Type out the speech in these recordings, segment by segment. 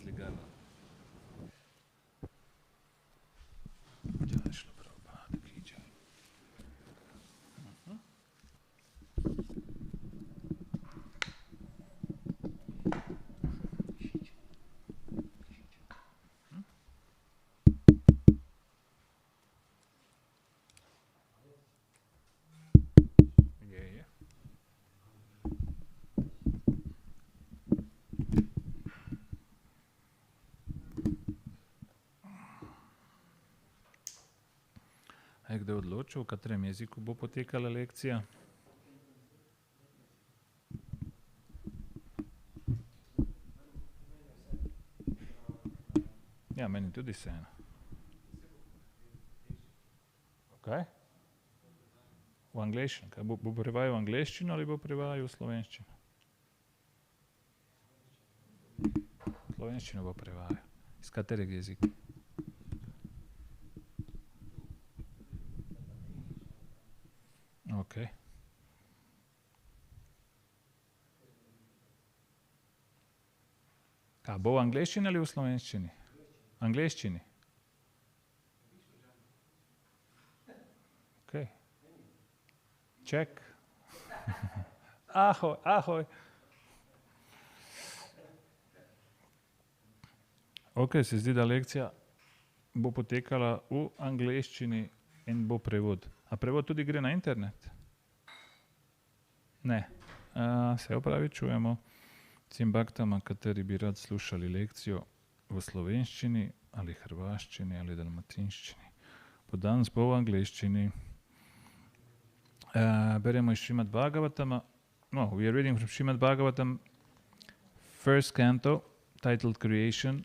zarasli grlo. Jai Shri Prabhupada ki jai. A je kdo odločil, v katerem jeziku bo potekala lekcija? Ja, meni tudi vseeno. Kaj? V angleščini. Kaj bo prevajal v angleščino ali bo prevajal v slovenščino? Slovenščino bo prevajal. Iz katerega jezika? Ok. Kaj bo v angleščini ali v slovenščini? V angleščini. Ok. Check. Ahoj, ahoj. Ok, se zdi, da lekcija bo potekala v angleščini in bo prevod. A prevod tudi gre na internet? Ne. Se opravičujemo vsem baktama, kateri bi rad slušali lekcijo v slovenščini ali hrvaščini ali dalmatinščini. Po danes bo v angleščini. Beremo iz Srimad Bhagavatama. No, we are reading from Srimad Bhagavatam, first canto, titled Creation.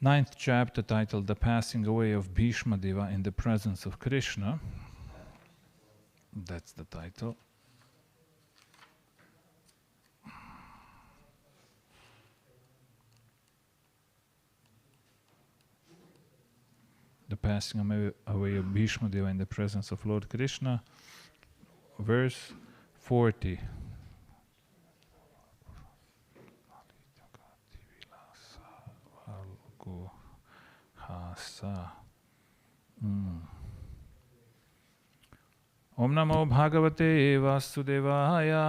9th chapter, titled The Passing Away of Bhishma Deva in the Presence of Krishna. That's the title. The Passing Away of Bhishma Deva in the Presence of Lord Krishna. Verse 40. Om Namo Bhagavate Vasudevaya.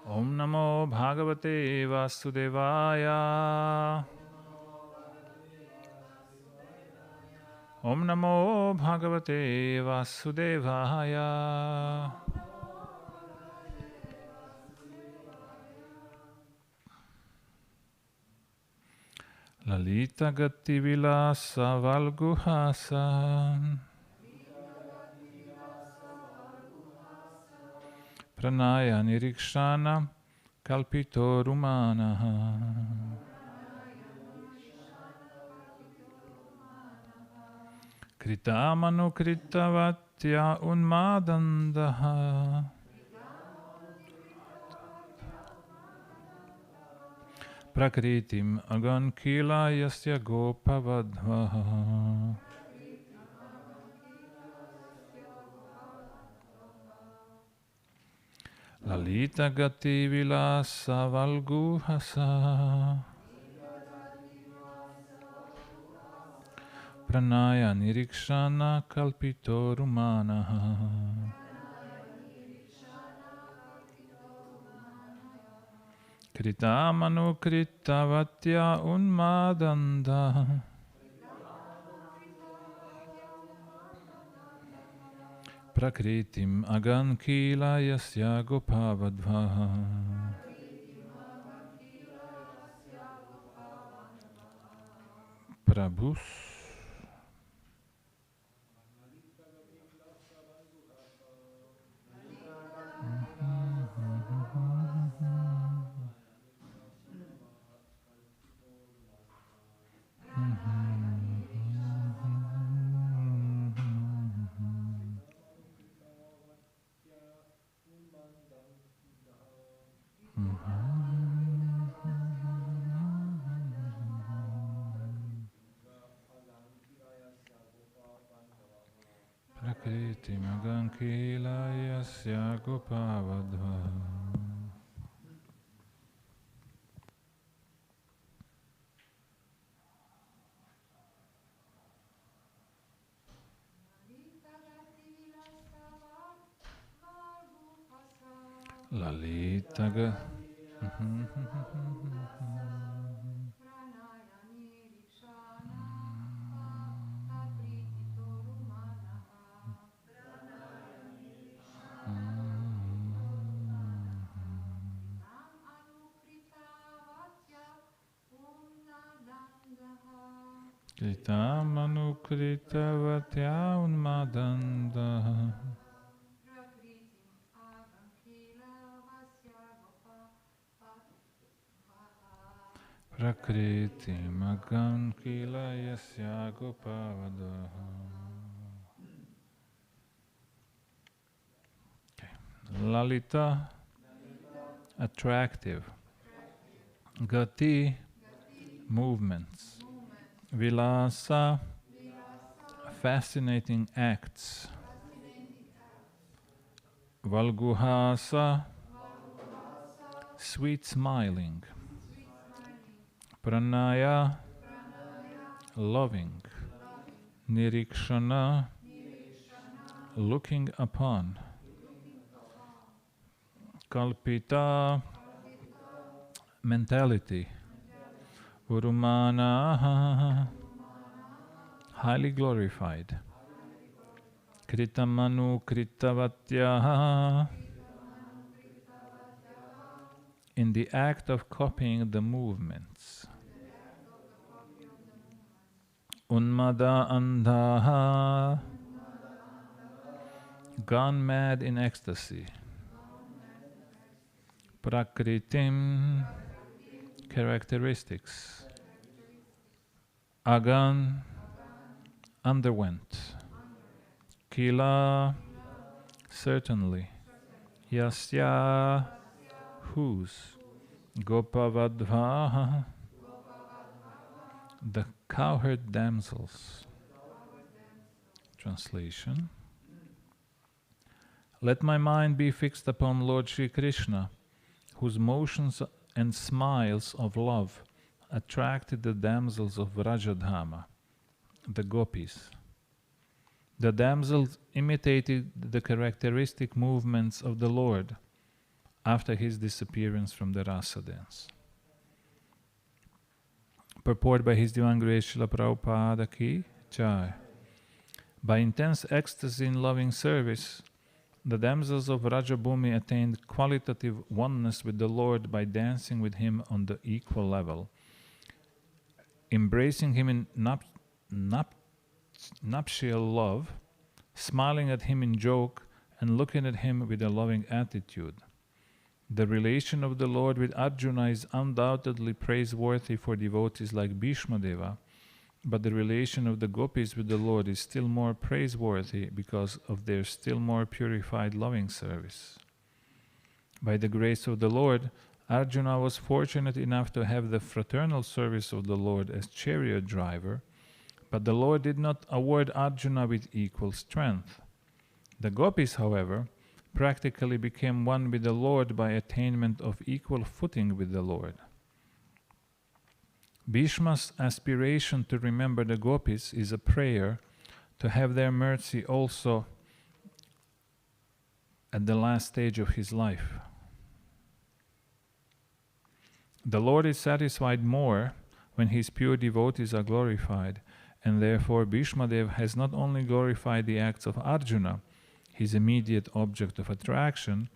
Om Namo Bhagavate Vasudevaya. Om Namo Bhagavate Vasudevaya. Lalita Gati Vilasa Valguhasa. Pranaya Nirikshana Kalpito Rumanaha. Kritamanu Kritavatya Unmadandaha. Prakritim Agankila Yasya Gopavadvaha. Lalita Gati Vilasa Valguhasa. Pranaya Nirikshana Kalpito Rumanaha. Kritamanu Kritavatya Unmadanda. Prakritim Agankila Yasya Gopavadvaha. Prabhus. Prakriti Magankila Yasya Gopavadva. Lalita. Kritam anukrita vatya unmadanda. Prakriti magam kila yasya gopavadaha. Lalita, attractive. Gati, movements. Vilasa, fascinating acts. Valguhasa, sweet smiling. Pranaya, loving. Nirikshana, looking upon. Kalpita, mentality. Urumana, highly glorified. Kritamanu kritavatyaha, in the act of copying the movements. Unmada andhaha, gone mad in ecstasy. Prakritim, characteristics. Agan, underwent. Kila, certainly. Yasya, whose. Gopavadva, the cowherd damsels. Translation. Let my mind be fixed upon Lord Sri Krishna, whose motions and smiles of love attracted the damsels of Vrajadhama, the gopis. The damsels imitated the characteristic movements of the Lord after his disappearance from the rasa dance. Purport by His Divine Grace Srila Prabhupada Ki Jai. By intense ecstasy in loving service, the damsels of Rajabhumi attained qualitative oneness with the Lord by dancing with him on the equal level, embracing him in nuptial love, smiling at him in joke, and looking at him with a loving attitude. The relation of the Lord with Arjuna is undoubtedly praiseworthy for devotees like Bhishma Deva, but the relation of the gopis with the Lord is still more praiseworthy because of their still more purified loving service. By the grace of the Lord, Arjuna was fortunate enough to have the fraternal service of the Lord as chariot driver, but the Lord did not award Arjuna with equal strength. The gopis, however, practically became one with the Lord by attainment of equal footing with the Lord. Bhishma's aspiration to remember the gopis is a prayer to have their mercy also at the last stage of his life. The Lord is satisfied more when his pure devotees are glorified, and therefore Bhishma Dev has not only glorified the acts of Arjuna, his immediate object of attraction,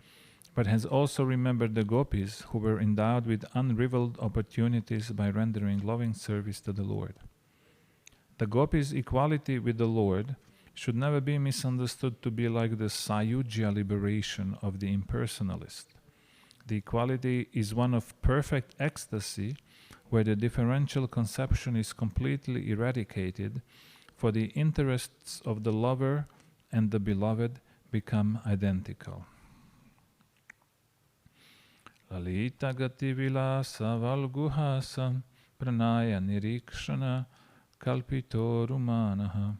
but has also remembered the gopis who were endowed with unrivaled opportunities by rendering loving service to the Lord. The gopis' equality with the Lord should never be misunderstood to be like the Sayujya liberation of the impersonalist. The equality is one of perfect ecstasy, where the differential conception is completely eradicated, for the interests of the lover and the beloved become identical. Lalita gati vilasa valguhasa pranaya nirikshana kalpitorumanaha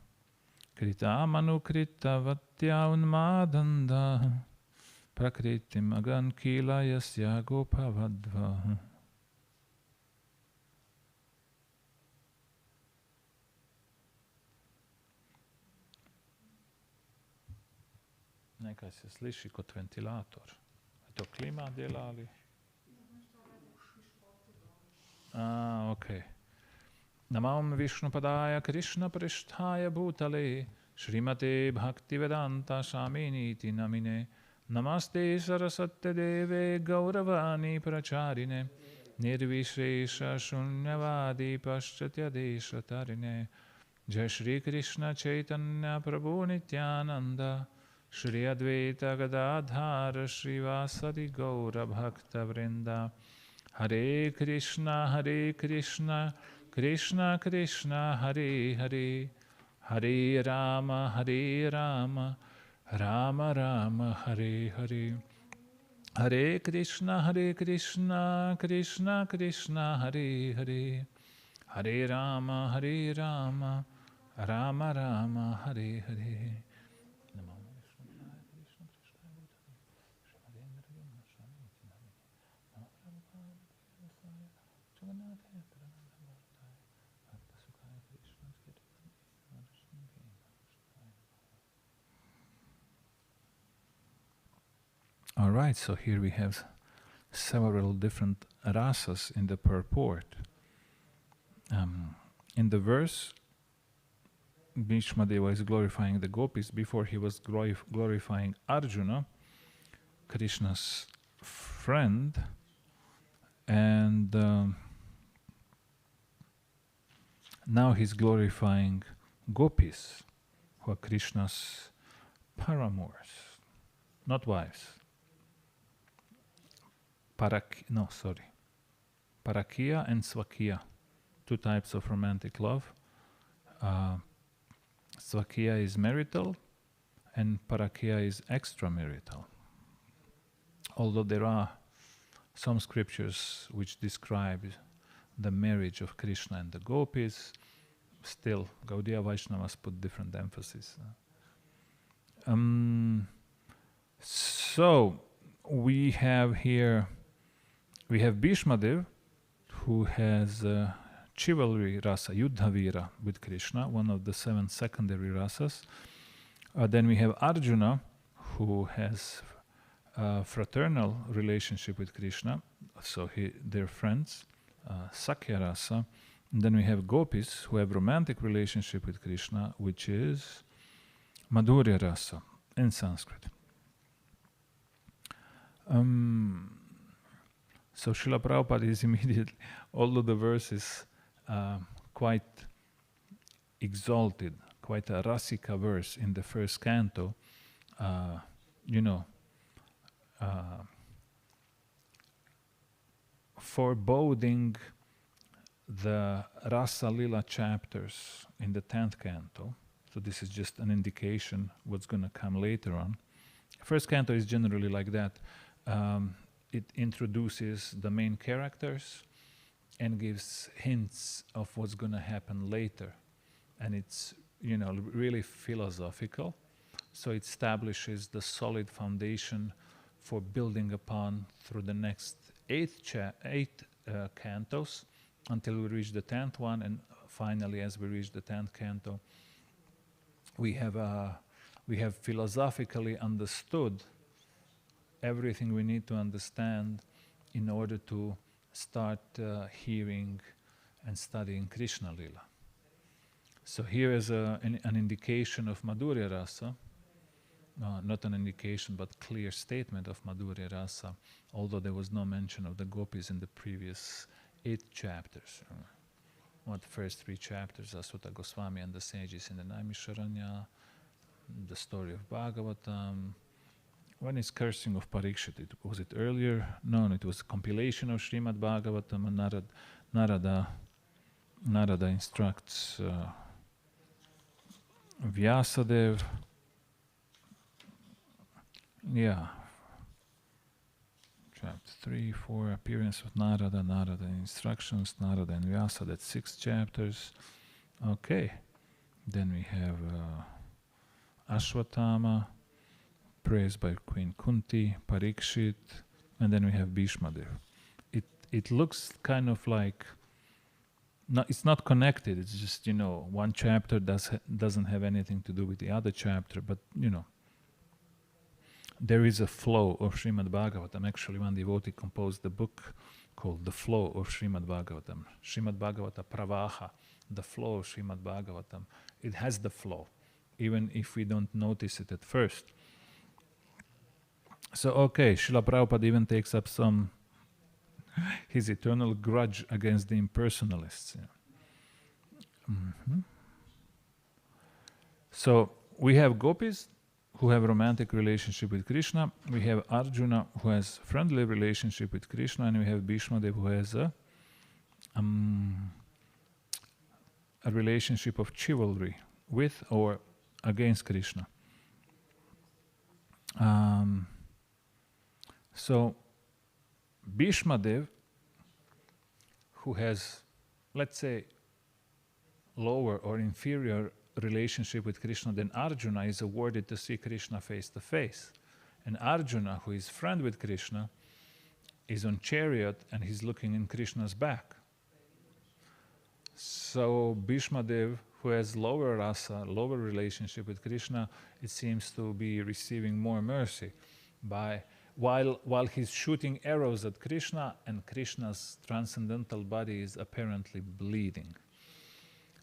kritamanu kritavatya unmadanda prakritim agan kila yasya gopavadva. Nekaj se sliši kot ventilator. To klima delali? Okay. Namam Vishnupadaya Krishna Prishtaya Bhutale Srimate Bhaktivedanta Swaminiti Namine Namaste Saraswate Deve Gauravani Pracharine Nirvishesha Shunyavadi Paschatya Desha Tarine Jai Shri Krishna Chaitanya Prabhu Nityananda Shri Advaita Gadadhara Srivasadi Gaura Bhakta Vrinda Hare Krishna Krishna Krishna Hare Hare Hare Rama Rama Rama Hare Hare Hare Krishna Krishna Krishna Hare Hare Hare Rama Rama Rama Hare Hare All right, so here we have several different rasas in the purport. In the verse, Bhishmadeva is glorifying the gopis before he was glorifying Arjuna, Krishna's friend, and now he's glorifying gopis, who are Krishna's paramours, not wives. Parakia and Swakiya, two types of romantic love. Swakiya is marital and Parakia is extramarital. Although there are some scriptures which describe the marriage of Krishna and the gopis, still Gaudiya Vaishnavas put different emphasis. So we have Bhishmadev, who has chivalry rasa, Yuddhavira with Krishna, one of the 7 secondary rasas. Then we have Arjuna, who has a fraternal relationship with Krishna, so they're friends, Sakhya rasa. And then we have gopis, who have romantic relationship with Krishna, which is Madhurya rasa in Sanskrit. So Srila Prabhupada is immediately, although the verse is quite exalted, quite a rasika verse in the first canto, foreboding the Rasa Lila chapters in the 10th canto. So this is just an indication what's going to come later on. First canto is generally like that. It introduces the main characters and gives hints of what's going to happen later. And it's, really philosophical. So it establishes the solid foundation for building upon through the next 8 cantos until we reach the 10th one. And finally, as we reach the 10th canto, we have philosophically understood everything we need to understand in order to start hearing and studying Krishna Lila. So here is an indication of Madhurya Rasa, not an indication but clear statement of Madhurya Rasa, although there was no mention of the gopis in the previous 8 chapters. The first 3 chapters, Aswata Goswami and the sages in the Naimisharanya, the story of Bhagavatam. When is cursing of Parikshit? Was it earlier? No, it was a compilation of Srimad Bhagavatam, and Narada instructs Vyasadev. Chapter 3, 4, appearance of Narada instructions, Narada and Vyasa, that's 6 chapters. Okay. Then we have Ashwatthama, praised by Queen Kunti, Parikshit, and then we have Bhishmadev. It looks kind of like, it's not connected, it's just, one chapter doesn't have anything to do with the other chapter, but, there is a flow of Srimad Bhagavatam. Actually, one devotee composed a book called The Flow of Srimad Bhagavatam. Srimad Bhagavata Pravaha, the flow of Srimad Bhagavatam. It has the flow, even if we don't notice it at first. So, okay, Srila Prabhupada even takes up his eternal grudge against the impersonalists. So, we have gopis who have romantic relationship with Krishna, we have Arjuna who has friendly relationship with Krishna, and we have Bhishmadev who has a relationship of chivalry with or against Krishna. So Bhishmadev, who has, let's say, lower or inferior relationship with Krishna than Arjuna, is awarded to see Krishna face to face. And Arjuna, who is friend with Krishna, is on chariot and he's looking in Krishna's back. So Bhishmadev, who has lower rasa, lower relationship with Krishna, it seems to be receiving more mercy while he's shooting arrows at Krishna, and Krishna's transcendental body is apparently bleeding.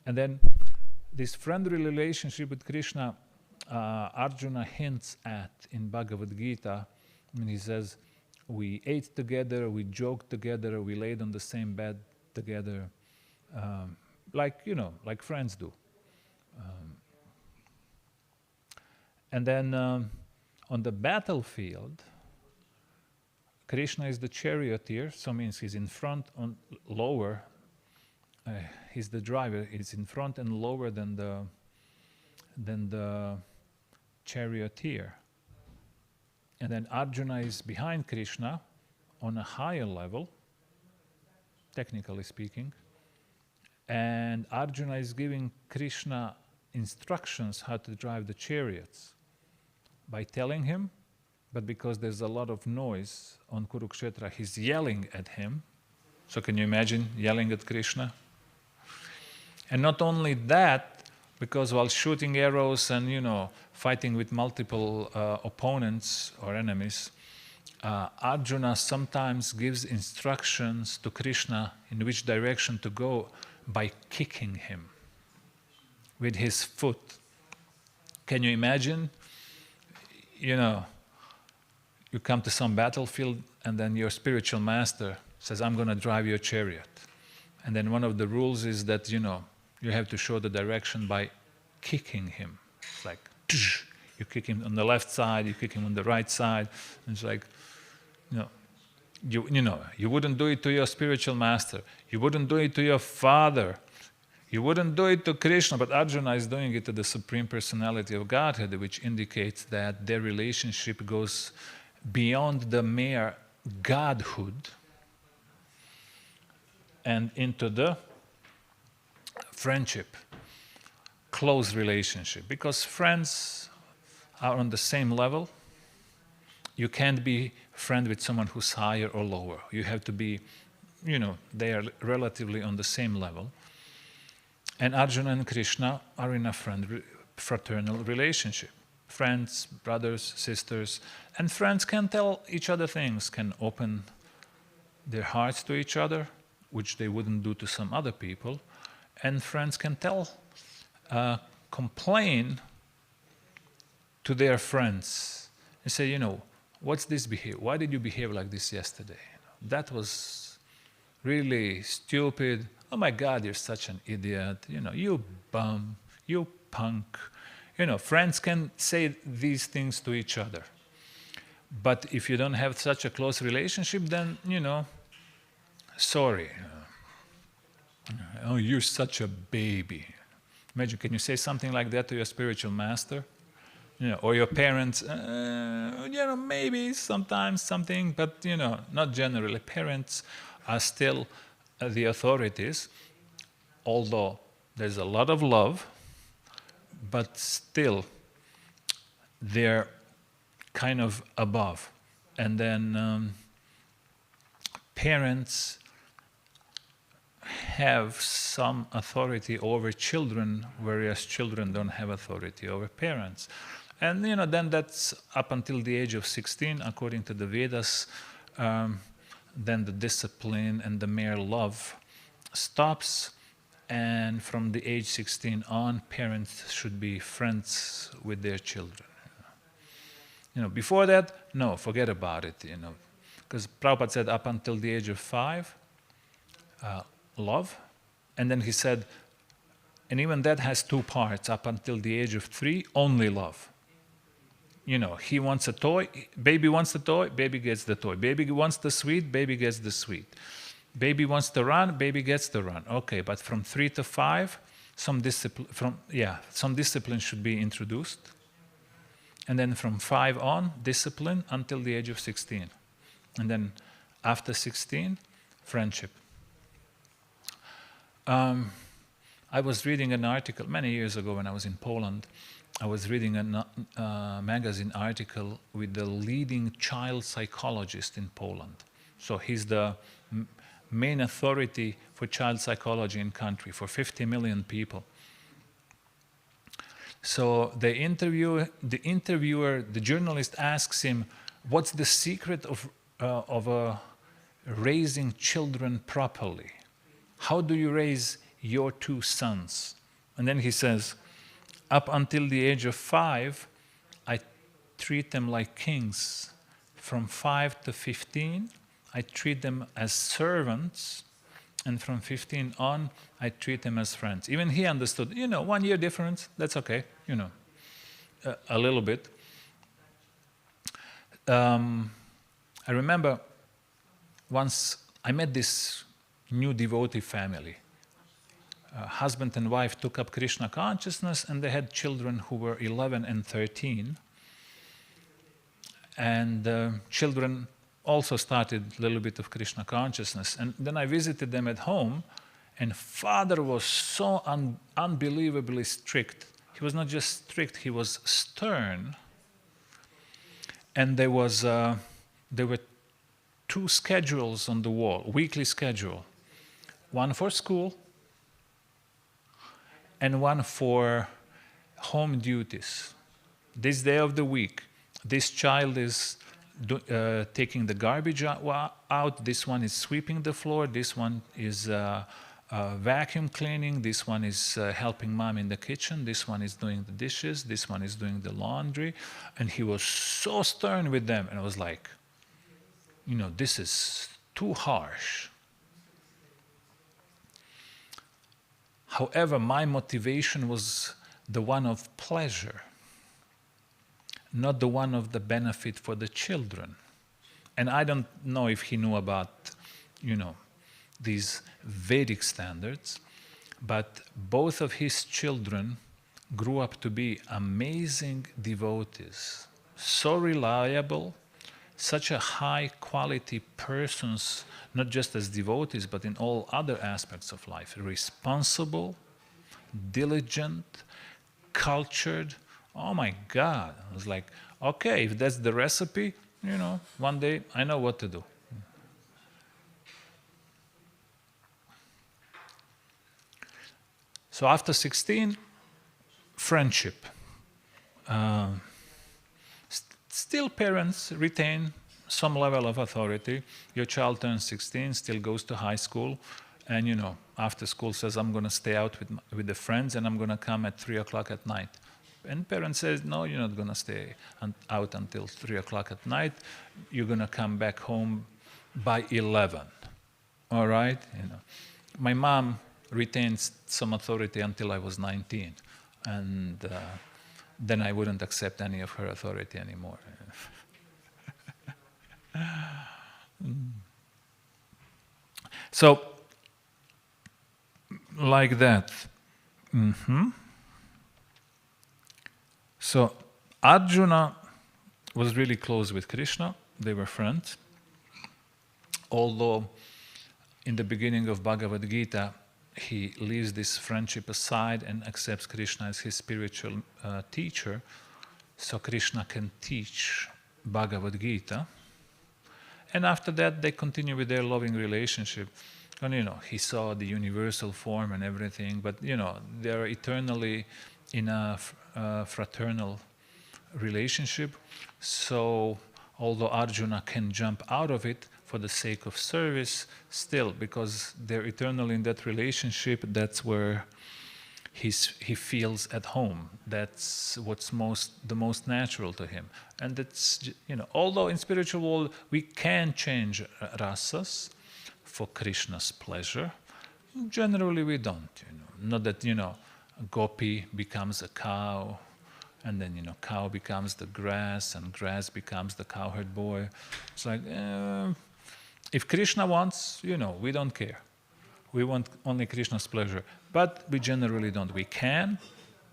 And then this friendly relationship with Krishna, Arjuna hints at in Bhagavad Gita when he says, we ate together, we joked together, we laid on the same bed together, like friends do. And then on the battlefield, Krishna is the charioteer, so means he's in front, on lower. He's the driver. He's in front and lower than the charioteer. And then Arjuna is behind Krishna on a higher level, technically speaking. And Arjuna is giving Krishna instructions how to drive the chariots by telling him, but because there's a lot of noise on Kurukshetra, he's yelling at him. So can you imagine yelling at Krishna? And not only that, because while shooting arrows and fighting with multiple opponents or enemies, Arjuna sometimes gives instructions to Krishna in which direction to go by kicking him with his foot. Can you imagine? You come to some battlefield and then your spiritual master says, I'm going to drive your chariot. And then one of the rules is that, you have to show the direction by kicking him. It's like, you kick him on the left side, you kick him on the right side. And it's like, you wouldn't do it to your spiritual master. You wouldn't do it to your father. You wouldn't do it to Krishna, but Arjuna is doing it to the Supreme Personality of Godhead, which indicates that their relationship goes beyond the mere godhood and into the friendship, close relationship. Because friends are on the same level. You can't be friend with someone who's higher or lower. You have to be, they are relatively on the same level. And Arjuna and Krishna are in a fraternal relationship. Friends, brothers, sisters. And friends can tell each other things, can open their hearts to each other, which they wouldn't do to some other people. And friends can complain to their friends and say, what's this behavior? Why did you behave like this yesterday? That was really stupid. Oh my God, you're such an idiot. You bum, you punk. Friends can say these things to each other. But if you don't have such a close relationship, then, sorry. Oh, you're such a baby. Imagine, can you say something like that to your spiritual master? Or your parents, maybe sometimes something, but, not generally. Parents are still the authorities, although there's a lot of love, but still they're kind of above. And then parents have some authority over children, whereas children don't have authority over parents. And then that's up until the age of 16, according to the Vedas. Then the discipline and the mere love stops, and from the age 16 on, parents should be friends with their children. Before that, no, forget about it. Because Prabhupada said up until the age of 5, love, and then he said, and even that has 2 parts. Up until the age of 3, only love. He wants a toy, baby wants the toy, baby gets the toy. Baby wants the sweet, baby gets the sweet. Baby wants to run, baby gets the run. Okay, but from 3 to 5, some discipline should be introduced. And then from 5 on, discipline until the age of 16. And then after 16, friendship. I was reading an article many years ago when I was in Poland. I was reading a magazine article with the leading child psychologist in Poland. So he's the main authority for child psychology in country, for 50 million people. So the journalist asks him, what's the secret of raising children properly? How do you raise your 2 sons? And then he says, up until the age of 5, I treat them like kings. From 5 to 15, I treat them as servants. And from 15 on, I treat them as friends. Even he understood, 1 year difference, that's okay, a little bit. I remember once I met this new devotee family. Husband and wife took up Krishna consciousness, and they had children who were 11 and 13. And children also started a little bit of Krishna consciousness. And then I visited them at home, and father was so unbelievably strict. He was not just strict, he was stern. And there were 2 schedules on the wall, weekly schedule. One for school, and one for home duties. This day of the week, this child is taking the garbage out, this one is sweeping the floor, this one is vacuum cleaning, this one is helping mom in the kitchen, this one is doing the dishes, this one is doing the laundry. And he was so stern with them, and I was like, this is too harsh. However, my motivation was the one of pleasure, not the one of the benefit for the children. And I don't know if he knew about, these Vedic standards, but both of his children grew up to be amazing devotees, so reliable, such a high quality persons, not just as devotees, but in all other aspects of life. Responsible, diligent, cultured. Oh my God. I was like, okay, if that's the recipe, one day I know what to do. So after 16, friendship. Still parents retain some level of authority. Your child turns 16, still goes to high school, and after school says, I'm going to stay out with the friends, and I'm going to come at 3 o'clock at night. And parents says, no, you're not going to stay out until 3 o'clock at night. You're going to come back home by 11. All right? My mom retained some authority until I was 19. And then I wouldn't accept any of her authority anymore. So, like that. So, Arjuna was really close with Krishna. They were friends. Although, in the beginning of Bhagavad Gita, he leaves this friendship aside and accepts Krishna as his spiritual teacher, so Krishna can teach Bhagavad Gita. And after that, they continue with their loving relationship. And he saw the universal form and everything, but they're eternally in a fraternal relationship. So although Arjuna can jump out of it for the sake of service, still, because they're eternal in that relationship, that's where he feels at home. That's what's the most natural to him. And that's, although in spiritual world we can change rasas for Krishna's pleasure, generally we don't. Not that, gopi becomes a cow, and then, cow becomes the grass, and grass becomes the cowherd boy. It's like, if Krishna wants, we don't care. We want only Krishna's pleasure. But we generally don't. We can,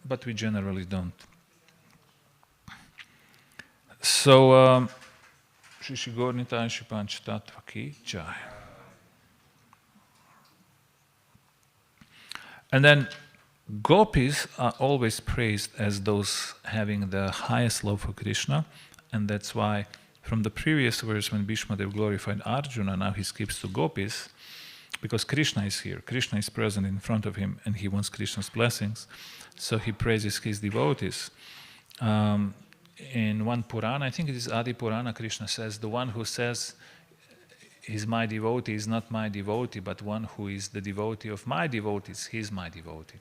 but we generally don't. So, Shri Gaura Shri Panch Tattva Ki Jai. And then gopis are always praised as those having the highest love for Krishna, and that's why from the previous verse when Bhishma Dev glorified Arjuna, now he skips to gopis, because Krishna is here, Krishna is present in front of him, and he wants Krishna's blessings, so he praises his devotees. In one Purana, I think it is Adi Purana, Krishna says, the one who says is my devotee is not my devotee, but one who is the devotee of my devotees, he is my devotee.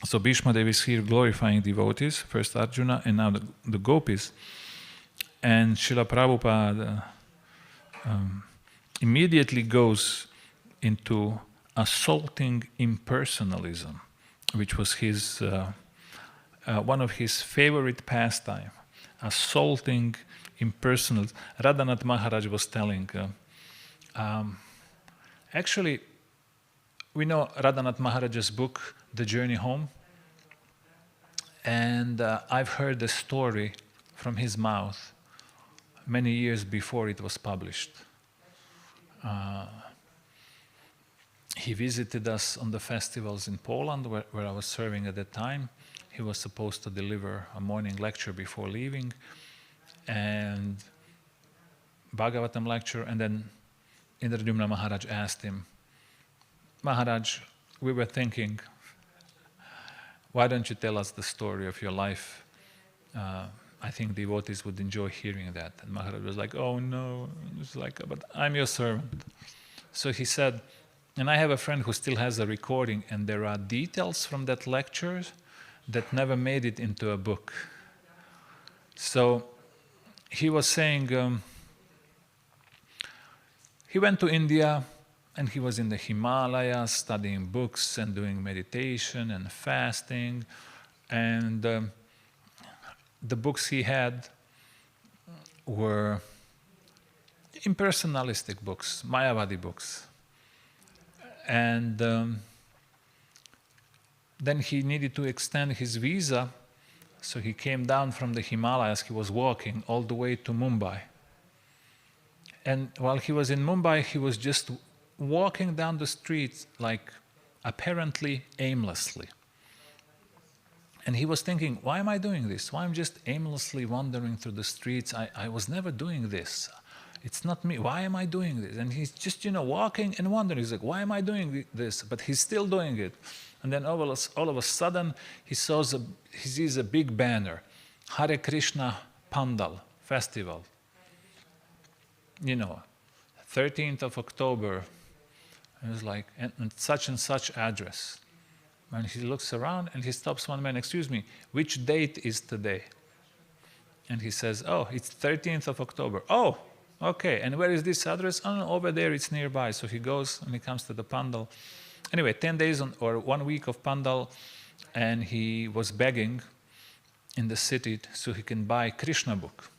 So Bhishma Dev is here glorifying devotees, first Arjuna and now the gopis. And Srila Prabhupada immediately goes into assaulting impersonalism, which was his one of his favorite pastime, assaulting impersonal. Radhanath Maharaj was telling, actually, we know Radhanath Maharaj's book, The Journey Home, and I've heard the story from his mouth many years before it was published. He visited us on the festivals in Poland, where I was serving at that time. He was supposed to deliver a morning lecture before leaving, and Bhagavatam lecture, and then Indradyumna Maharaj asked him, Maharaj, we were thinking, why don't you tell us the story of your life? I think devotees would enjoy hearing that. And Maharaj was like, oh no, it's like, but I'm your servant. So he said, and I have a friend who still has a recording, and there are details from that lecture that never made it into a book. So he was saying, he went to India and he was in the Himalayas studying books and doing meditation and fasting, and the books he had were impersonalistic books, Mayavadi books. And then he needed to extend his visa, so he came down from the Himalayas. He was walking all the way to Mumbai. And while he was in Mumbai, he was just walking down the streets, like apparently aimlessly. And he was thinking, why am I doing this? Why am I just aimlessly wandering through the streets? I was never doing this. It's not me. Why am I doing this? And he's just, walking and wondering. He's like, why am I doing this? But he's still doing it. And then all of a sudden, he sees a big banner, Hare Krišna Pandal Festival. 13th of October. And it was like, and such address. And he looks around and he stops one man, excuse me, which date is today? And he says, oh, it's 13th of October. Oh, okay, and where is this address? Oh, over there, it's nearby. So he goes and he comes to the Pandal. Anyway, 10 days or 1 week of Pandal, and he was begging in the city so he can buy Krishna book.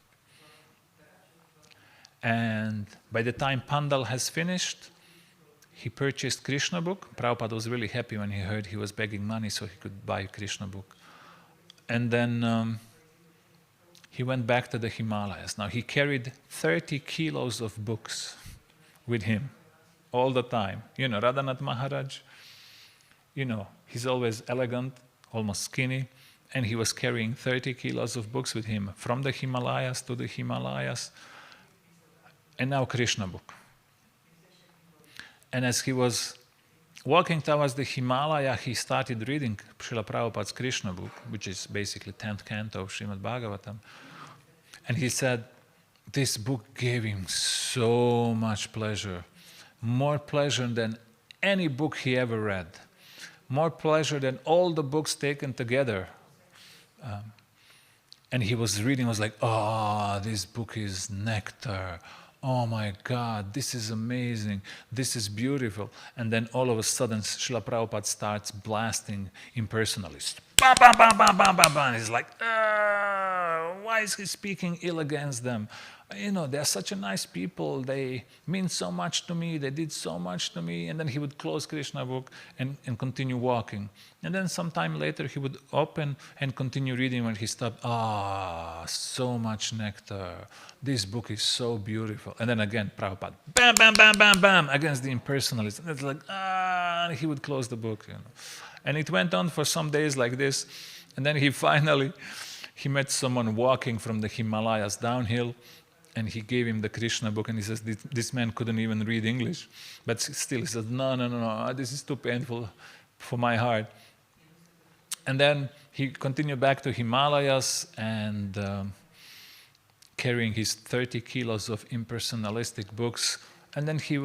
And by the time Pandal has finished, he purchased Krishna book. Prabhupada was really happy when he heard he was begging money so he could buy Krishna book. And then he went back to the Himalayas. Now he carried 30 kilos of books with him all the time. Radhanath Maharaj, he's always elegant, almost skinny, and he was carrying 30 kilos of books with him from the Himalayas to the Himalayas, and now Krishna book. And as he was walking towards the Himalaya, he started reading Srila Prabhupada's Krishna book, which is basically 10th canto of Srimad Bhagavatam. And he said, this book gave him so much pleasure, more pleasure than any book he ever read, more pleasure than all the books taken together. And he was reading, was like, oh, this book is nectar. Oh my God, this is amazing. This is beautiful. And then all of a sudden, Srila Prabhupada starts blasting impersonalists. Bam, bam, bam, bam, bam, bam, bam. He's like, why is he speaking ill against them? You know, they're such a nice people. They mean so much to me. They did so much to me. And then he would close Krishna book and continue walking. And then sometime later he would open and continue reading when he stopped. So much nectar. This book is so beautiful. And then again, Prabhupada, bam, bam, bam, bam, bam, against the impersonalists. And it's like, and he would close the book, you know. And it went on for some days like this. And then he met someone walking from the Himalayas downhill. And he gave him the Krishna book, and he says, this man couldn't even read English. But still, he says, no, this is too painful for my heart. And then he continued back to Himalayas and carrying his 30 kilos of impersonalistic books. And then he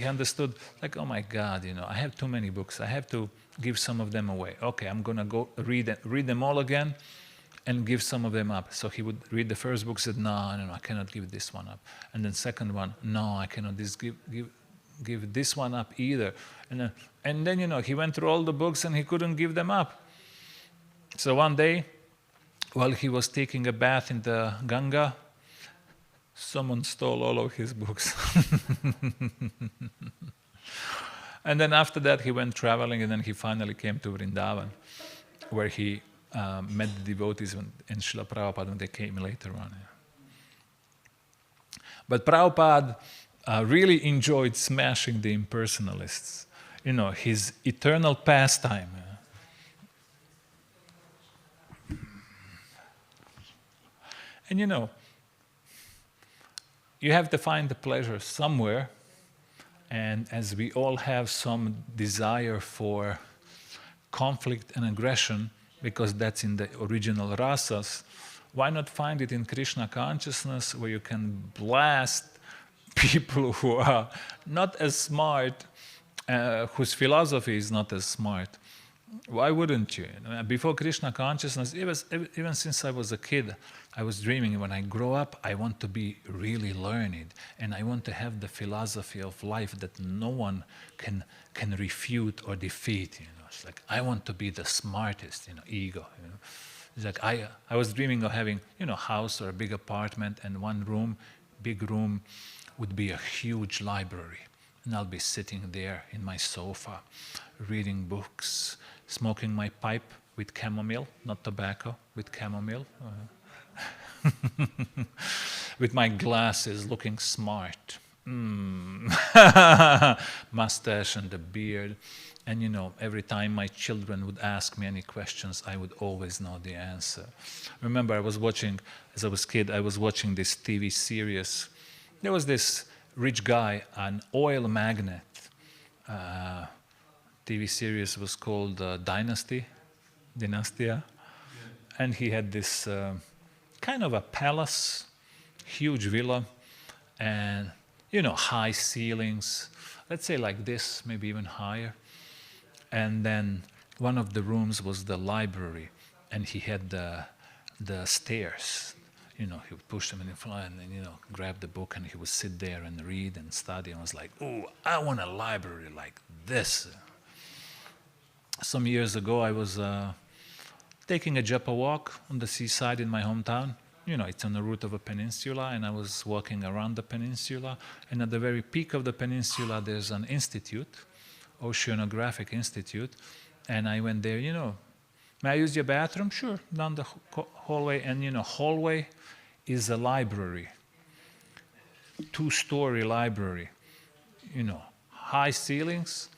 understood, like, oh my God, you know, I have too many books. I have to give some of them away. Okay, I'm going to go read them all again and give some of them up. So he would read the first book, said, no, I cannot give this one up. And then second one, no, I cannot give this one up either. And then, you know, he went through all the books and he couldn't give them up. So one day, while he was taking a bath in the Ganga, someone stole all of his books. And then after that, he went traveling, and then he finally came to Vrindavan, where he met the devotees and Srila Prabhupada when they came later on. But Prabhupada really enjoyed smashing the impersonalists. You know, his eternal pastime. And you know, you have to find the pleasure somewhere. And as we all have some desire for conflict and aggression, because that's in the original rasas, why not find it in Krishna consciousness, where you can blast people who are not as smart, whose philosophy is not as smart? Why wouldn't you? Before Krishna consciousness, even since I was a kid, I was dreaming, when I grow up, I want to be really learned, and I want to have the philosophy of life that no one can refute or defeat. You know, it's like, I want to be the smartest. You know, ego. You know, it's like I was dreaming of having, you know, house or a big apartment, and one room, big room, would be a huge library, and I'll be sitting there in my sofa, reading books, smoking my pipe with chamomile, not tobacco, with chamomile. With my glasses, looking smart. Mustache and the beard. And you know, every time my children would ask me any questions, I would always know the answer. Remember, as I was a kid, I was watching this TV series. There was this rich guy, an oil magnate. TV series was called Dynastia. And he had this kind of a palace, huge villa, and, you know, high ceilings, let's say like this, maybe even higher. And then one of the rooms was the library, and he had the stairs. You know, he would push them in front and then, you know, grab the book, and he would sit there and read and study, and was like, oh, I want a library like this. Some years ago, I was taking a japa walk on the seaside in my hometown. You know, it's on the route of a peninsula, and I was walking around the peninsula, and at the very peak of the peninsula, there's an institute, Oceanographic Institute, and I went there, you know, may I use your bathroom? Sure, down the hallway, and you know, hallway is a library, 2-story library, you know, high ceilings,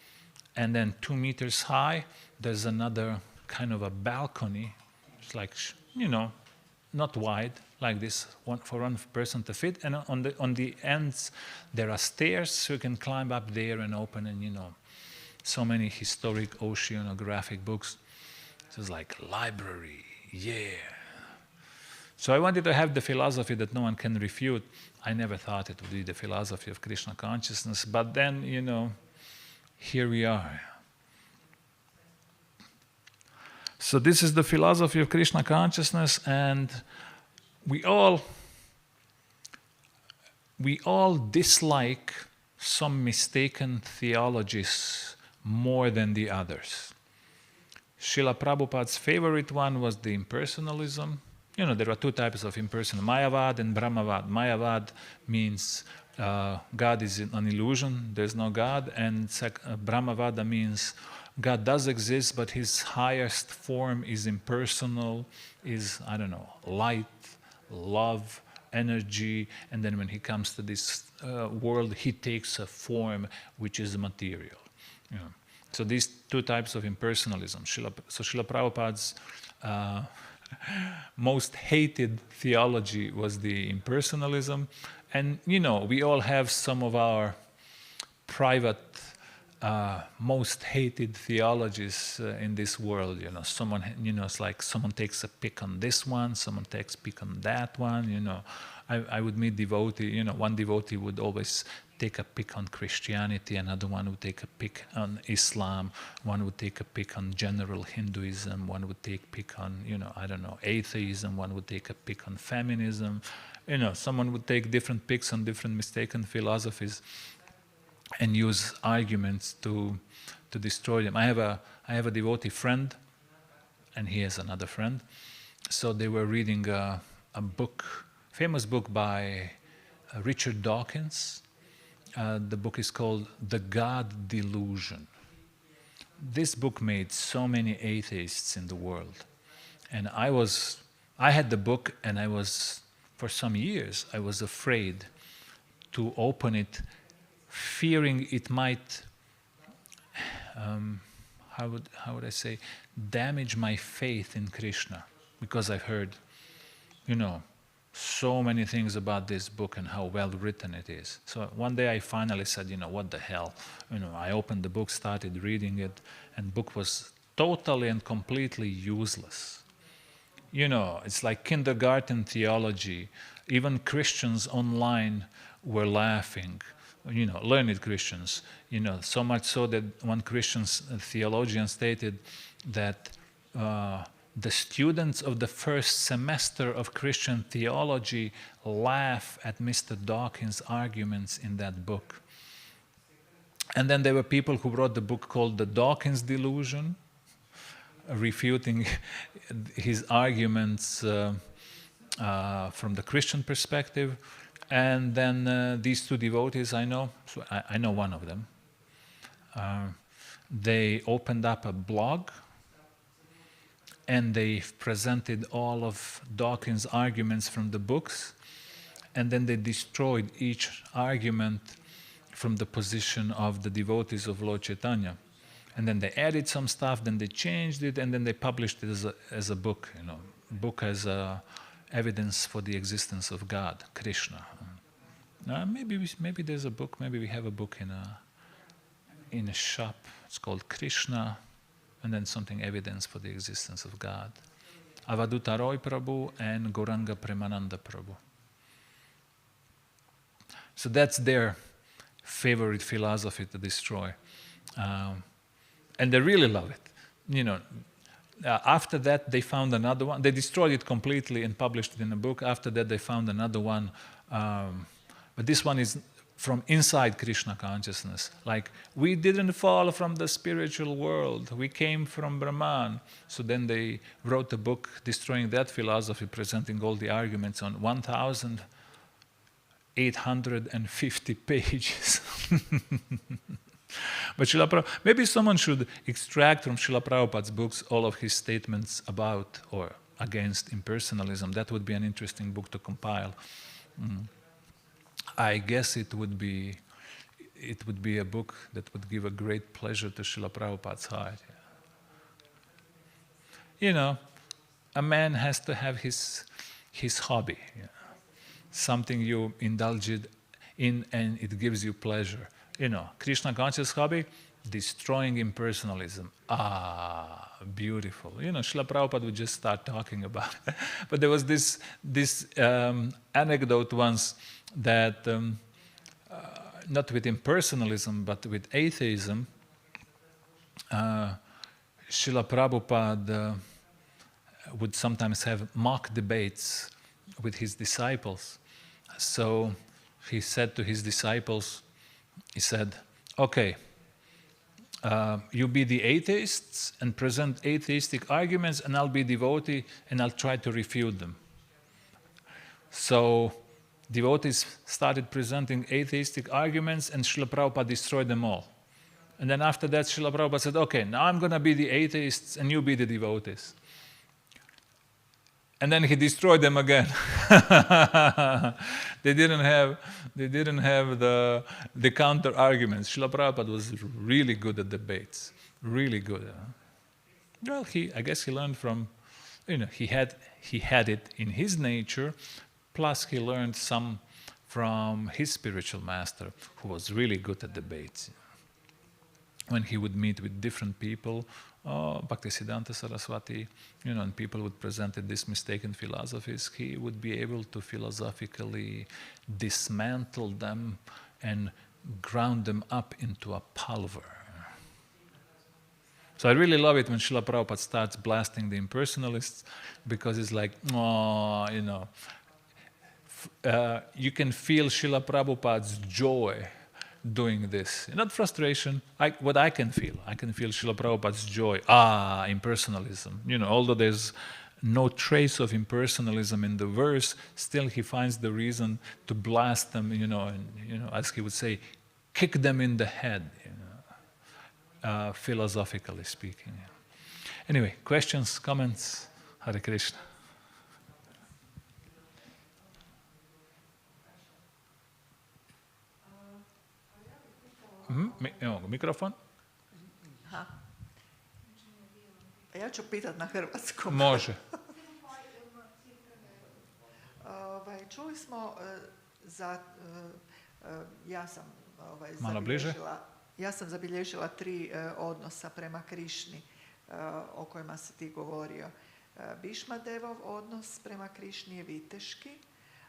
and then 2 meters high, there's another kind of a balcony. It's like, you know, not wide, like this, for one person to fit. And on the ends, there are stairs, so you can climb up there and open, and, you know. so many historic oceanographic books. So it's like library, yeah. So I wanted to have the philosophy that no one can refute. I never thought it would be the philosophy of Krishna consciousness, but then, here we are. So this is the philosophy of Krishna consciousness, and we all dislike some mistaken theologies more than the others. Srila Prabhupada's favorite one was the impersonalism. There are two types of impersonal, Mayavad and Brahmavad. Mayavad means God is an illusion, there's no God, and Brahmavada means God does exist, but his highest form is impersonal, is, light, love, energy, and then when he comes to this world, he takes a form which is material. So these two types of impersonalism. Srila Prabhupada's most hated theology was the impersonalism, and we all have some of our private most hated theologies in this world. Someone, it's like someone takes a pick on this one, someone takes a pick on that one. I would meet devotee. One devotee would always take a pick on Christianity, another one would take a pick on Islam, one would take a pick on general Hinduism, one would take a pick on, atheism, one would take a pick on feminism. Someone would take different picks on different mistaken philosophies and use arguments to destroy them. I have a devotee friend, and he has another friend. So they were reading a book, famous book by Richard Dawkins. The book is called The God Delusion. This book made so many atheists in the world. And I had the book, and for some years, I was afraid to open it, fearing it might, how would I say, damage my faith in Krishna, because I've heard, so many things about this book and how well written it is. So one day I finally said, what the hell? I opened the book, started reading it, and the book was totally and completely useless. It's like kindergarten theology. Even Christians online were laughing. Learned Christians, so much so that one Christian theologian stated that the students of the first semester of Christian theology laugh at Mr. Dawkins' arguments in that book. And then there were people who wrote the book called The Dawkins Delusion, refuting his arguments from the Christian perspective. And then these two devotees I know one of them, they opened up a blog, and they presented all of Dawkins' arguments from the books, and then they destroyed each argument from the position of the devotees of Lord Chaitanya. And then they added some stuff, then they changed it, and then they published it as a book, book as evidence for the existence of God, Krishna. Maybe there's a book, maybe we have a book in a shop. It's called Krishna, and then something evidence for the existence of God. Avaduta Roy Prabhu and Gauranga Premananda Prabhu. So that's their favorite philosophy to destroy. And they really love it. After that, they found another one. They destroyed it completely and published it in a book. After that, they found another one. But this one is from inside Krishna consciousness. Like, we didn't fall from the spiritual world. We came from Brahman. So then they wrote a book destroying that philosophy, presenting all the arguments on 1,850 pages. But maybe someone should extract from Srila Prabhupada's books all of his statements about or against impersonalism. That would be an interesting book to compile. I guess it would be a book that would give a great pleasure to Srila Prabhupada's heart. A man has to have his hobby, something you indulge in and it gives you pleasure. Krishna conscious hobby, destroying impersonalism. Beautiful. Srila Prabhupada would just start talking about it. But there was this anecdote once that, not with impersonalism, but with atheism, Srila Prabhupada would sometimes have mock debates with his disciples. So he said to his disciples, he said, okay, you be the atheists and present atheistic arguments, and I'll be devotee and I'll try to refute them. So devotees started presenting atheistic arguments, and Srila Prabhupada destroyed them all. And then after that, Srila Prabhupada said, okay, now I'm going to be the atheists and you be the devotees. And then he destroyed them again. They didn't have the counter arguments. Srila Prabhupada was really good at debates, really good. Well, I guess he learned from, he had it in his nature, plus he learned some from his spiritual master, who was really good at debates. When he would meet with different people, Bhaktisiddhanta Saraswati, and people would present these mistaken philosophies, he would be able to philosophically dismantle them and ground them up into a pulver. So I really love it when Srila Prabhupada starts blasting the impersonalists, because it's like, you can feel Srila Prabhupada's joy doing this. Not frustration, what I can feel Srila Prabhupada's joy. Impersonalism. Although there's no trace of impersonalism in the verse, still he finds the reason to blast them, and, as he would say, kick them in the head, philosophically speaking. Anyway, questions, comments? Hare Krishna. Mikrofon? Ja ću pitat na hrvatskom. Može. Čuli smo ja sam zabilježila 3 odnosa prema Krišni o kojima si ti govorio. Bišmadevov odnos prema Krišni je viteški,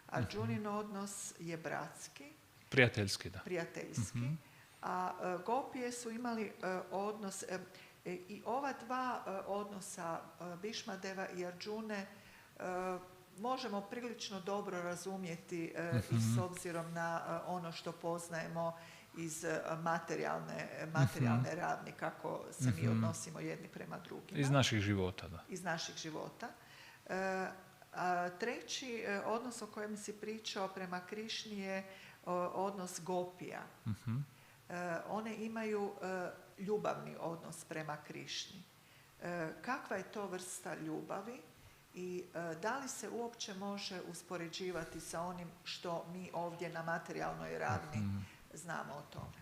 a Džunin odnos je bratski. Prijateljski, da. Prijateljski. A gopije su imali odnos, i ova 2 odnosa Bišmadeva i Arđune možemo prilično dobro razumjeti i s obzirom na ono što poznajemo iz materijalne ravni, kako se mi odnosimo jedni prema drugima. Iz naših života, da. Iz naših života. A treći odnos o kojem si pričao prema Krišni je odnos gopija. One imaju ljubavni odnos prema Krišni. Kakva je to vrsta ljubavi i da li se uopće može uspoređivati sa onim što mi ovdje na materijalnoj ravni znamo o tome?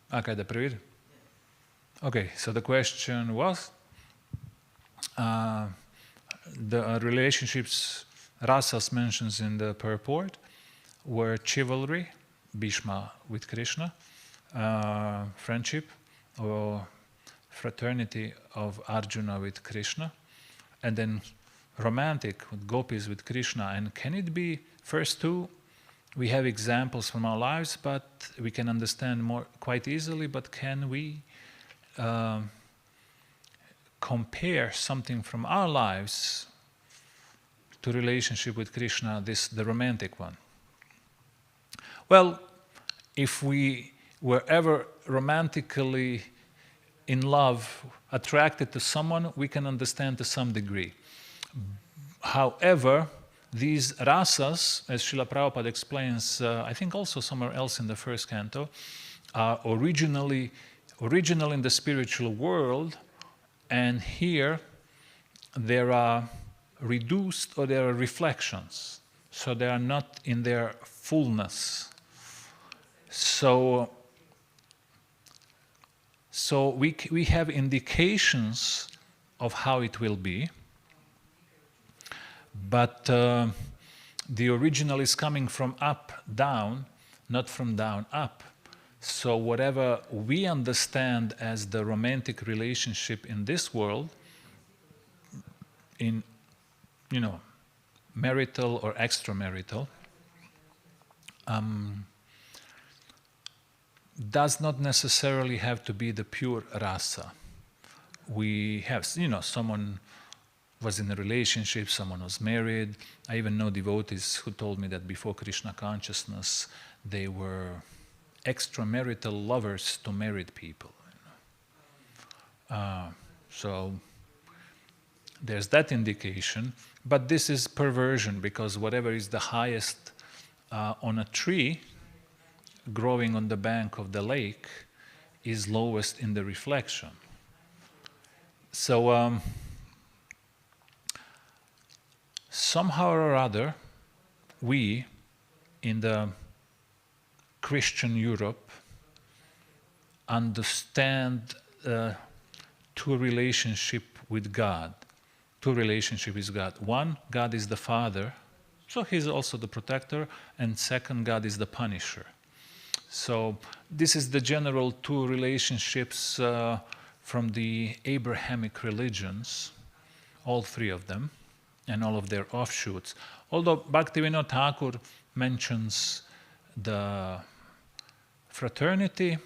Okay, da previdim. Okay, so the question was the relationships Rasas mentions in the purport were chivalry, Bhishma with Krishna, friendship or fraternity of Arjuna with Krishna, and then romantic with gopis with Krishna. And can it be first 2? We have examples from our lives, but we can understand more quite easily. But can we compare something from our lives to relationship with Krishna, the romantic one? Well, if we were ever romantically in love, attracted to someone, we can understand to some degree. However, these rasas, as Srila Prabhupada explains, I think also somewhere else in the first canto, are original in the spiritual world, and here there are reduced, or there are reflections, so they are not in their fullness. So we have indications of how it will be, but the original is coming from up, down, not from down, up. So whatever we understand as the romantic relationship in this world, in, marital or extramarital, does not necessarily have to be the pure rasa. We have, someone was in a relationship, someone was married. I even know devotees who told me that before Krishna consciousness, they were extramarital lovers to married people. So there's that indication, but this is perversion, because whatever is the highest on a tree growing on the bank of the lake is lowest in the reflection. So somehow or other, we in the Christian Europe understand two relationship with God. Two relationship with God. One, God is the Father, so He's also the protector, and second, God is the punisher. So this is the general two relationships from the Abrahamic religions, all three of them, and all of their offshoots. Although Bhaktivinoda Thakur mentions the fraternity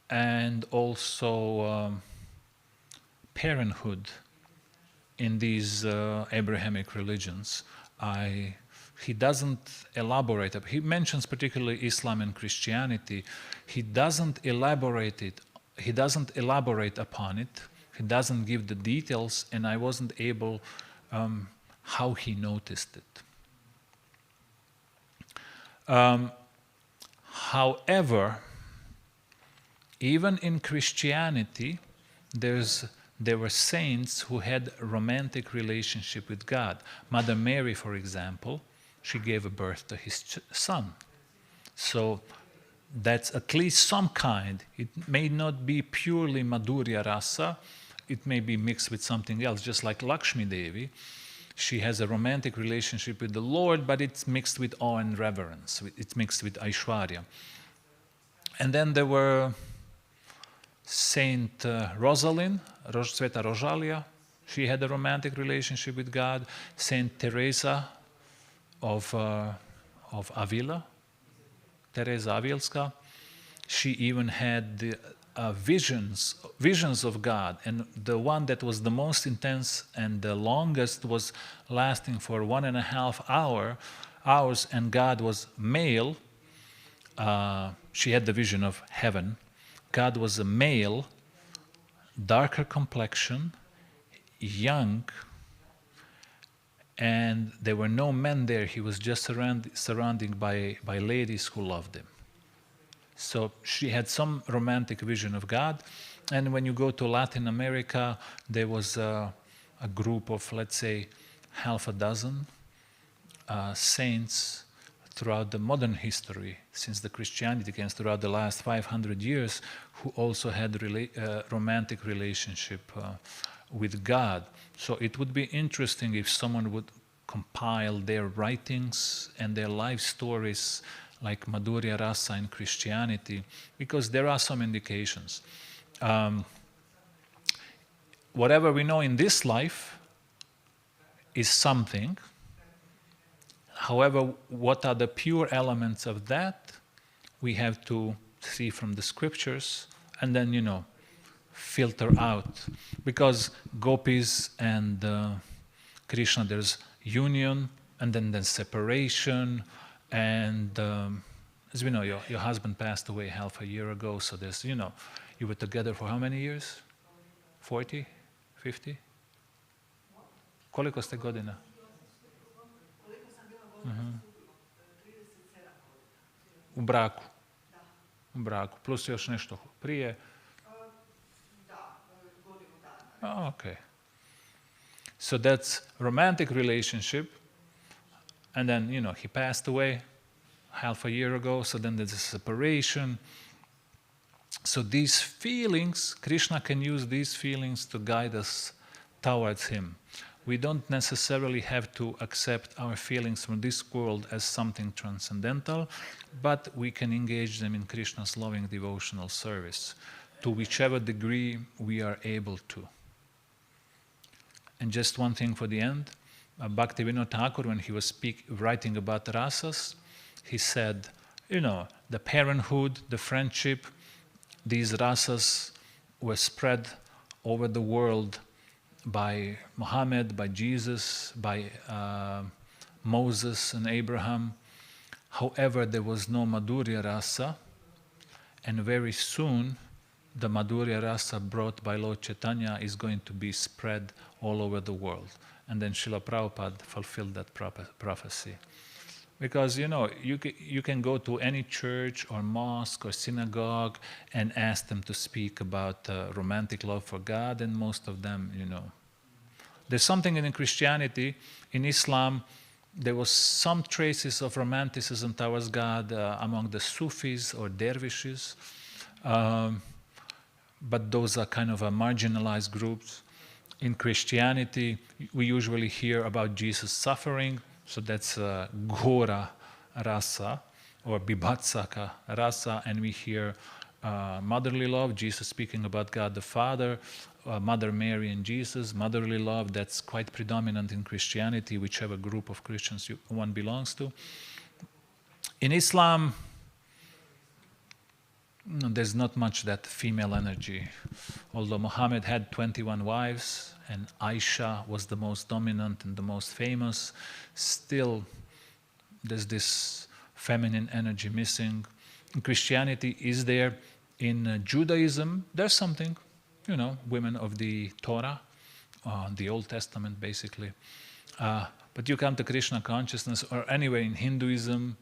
and also parenthood in these Abrahamic religions. He doesn't elaborate. He mentions particularly Islam and Christianity. He doesn't elaborate it. He doesn't elaborate upon it. He doesn't give the details, and I wasn't able how he noticed it. However, even in Christianity, there were saints who had a romantic relationship with God. Mother Mary, for example, she gave a birth to his son. So that's at least some kind. It may not be purely Madhurya Rasa. It may be mixed with something else, just like Lakshmi Devi. She has a romantic relationship with the Lord, but it's mixed with awe and reverence. It's mixed with Aishwarya. And then there were Saint Rosalind, Sveta Rožalija. She had a romantic relationship with God. Saint Teresa of Avila, Teresa Avilska. She even had visions of God, and the one that was the most intense and the longest was lasting for 1.5 hours, and God was male. She had the vision of heaven. God was a male, darker complexion, young, and there were no men there. He was just surrounded by ladies who loved him. So she had some romantic vision of God. And when you go to Latin America, there was a group of, let's say, 6 saints throughout the modern history, since the Christianity came throughout the last 500 years, who also had romantic relationship with God. So it would be interesting if someone would compile their writings and their life stories like Madhurya Rasa in Christianity, because there are some indications. Whatever we know in this life is something. However, what are the pure elements of that, we have to see from the scriptures and then, filter out. Because gopis and Krishna, there's union and then there's separation. And as we know, your husband passed away half a year ago, so there's, you were together for how many years? 40? 50? Koliko ste godina? U braku. U braku. Plus još nešto prije. Okay. So that's romantic relationship. And then, he passed away half a year ago, so then there's a separation. So these feelings, Krishna can use these feelings to guide us towards him. we don't necessarily have to accept our feelings from this world as something transcendental, but we can engage them in Krishna's loving devotional service to whichever degree we are able to. And just one thing for the end, Bhaktivinoda Thakur, when he was writing about rasas, he said, the parenthood, the friendship, these rasas were spread over the world by Muhammad, by Jesus, by Moses and Abraham. However, there was no Madhurya rasa, and very soon the Madhurya rasa brought by Lord Chaitanya is going to be spread all over the world. And then Srila Prabhupada fulfilled that prophecy. Because, you can go to any church or mosque or synagogue and ask them to speak about romantic love for God, and most of them, There's something in Christianity, in Islam, there was some traces of romanticism towards God among the Sufis or dervishes, but those are kind of marginalized groups. In Christianity, we usually hear about Jesus suffering, so that's Ghora rasa or Bibhatsaka rasa, and we hear motherly love, Jesus speaking about God the Father, Mother Mary and Jesus, motherly love, that's quite predominant in Christianity, whichever group of Christians one belongs to. In Islam, there's not much that female energy. Although Muhammad had 21 wives and Aisha was the most dominant and the most famous, still there's this feminine energy missing. In Christianity is there. In Judaism, there's something, women of the Torah, the Old Testament basically. But you come to Krishna consciousness, or anywhere in Hinduism,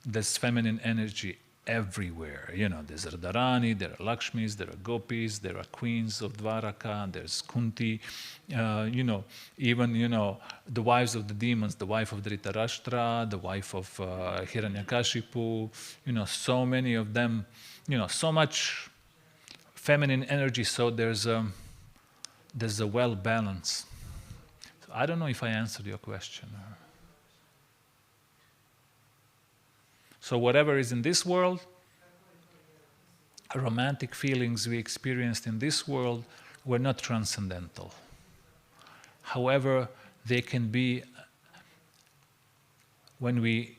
there's feminine energy everywhere. There's Radharani, there are Lakshmis, there are Gopis, there are queens of Dwaraka, there's Kunti, even, the wives of the demons, the wife of Dhritarashtra, the wife of Hiranyakashipu, so many of them, so much feminine energy, so there's a well balance. So I don't know if I answered your question. So whatever is in this world, romantic feelings we experienced in this world were not transcendental. However, they can be, when we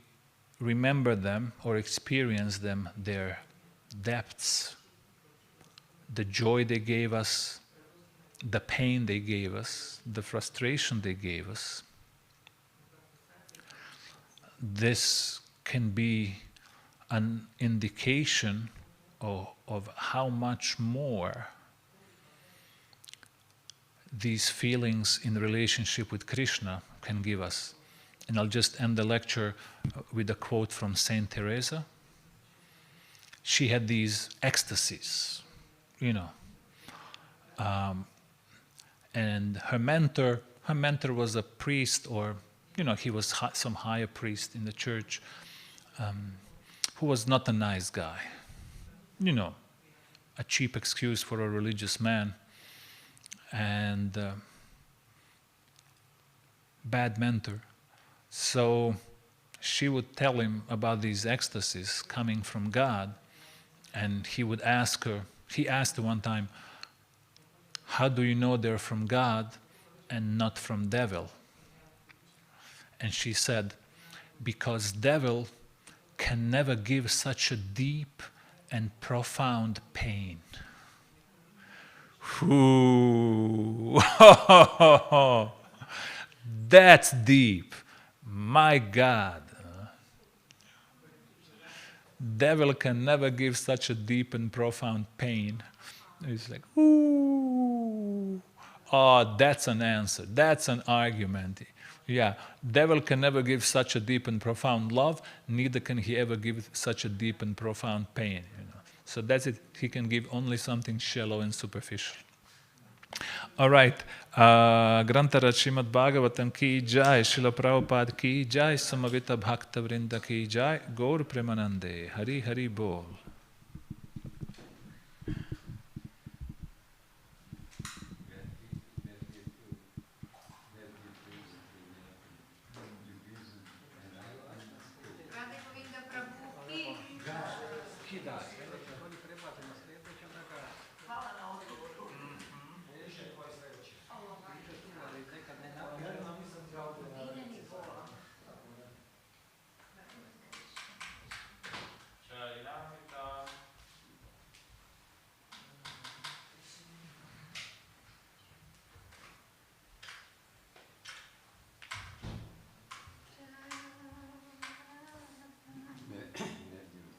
remember them or experience them, their depths, the joy they gave us, the pain they gave us, the frustration they gave us. This can be an indication of how much more these feelings in relationship with Krishna can give us. And I'll just end the lecture with a quote from Saint Teresa. She had these ecstasies, and her mentor was a priest, or he was some higher priest in the church, who was not a nice guy. A cheap excuse for a religious man, and bad mentor. So she would tell him about these ecstasies coming from God, and he asked her one time, how do you know they're from God and not from devil? And she said, because devil can never give such a deep and profound pain. Ooh. That's deep. My God. Devil can never give such a deep and profound pain. It's like, ooh. Oh, that's an answer. That's an argument. Yeah, devil can never give such a deep and profound love, neither can he ever give such a deep and profound pain. So that's it. He can give only something shallow and superficial. All right. Grantaraj Srimad Bhagavatam ki jai, Srila Prabhupada ki jai, Samavita Bhakta Vrinda ki jai, Gaur Premanande, Hari Hari Bol.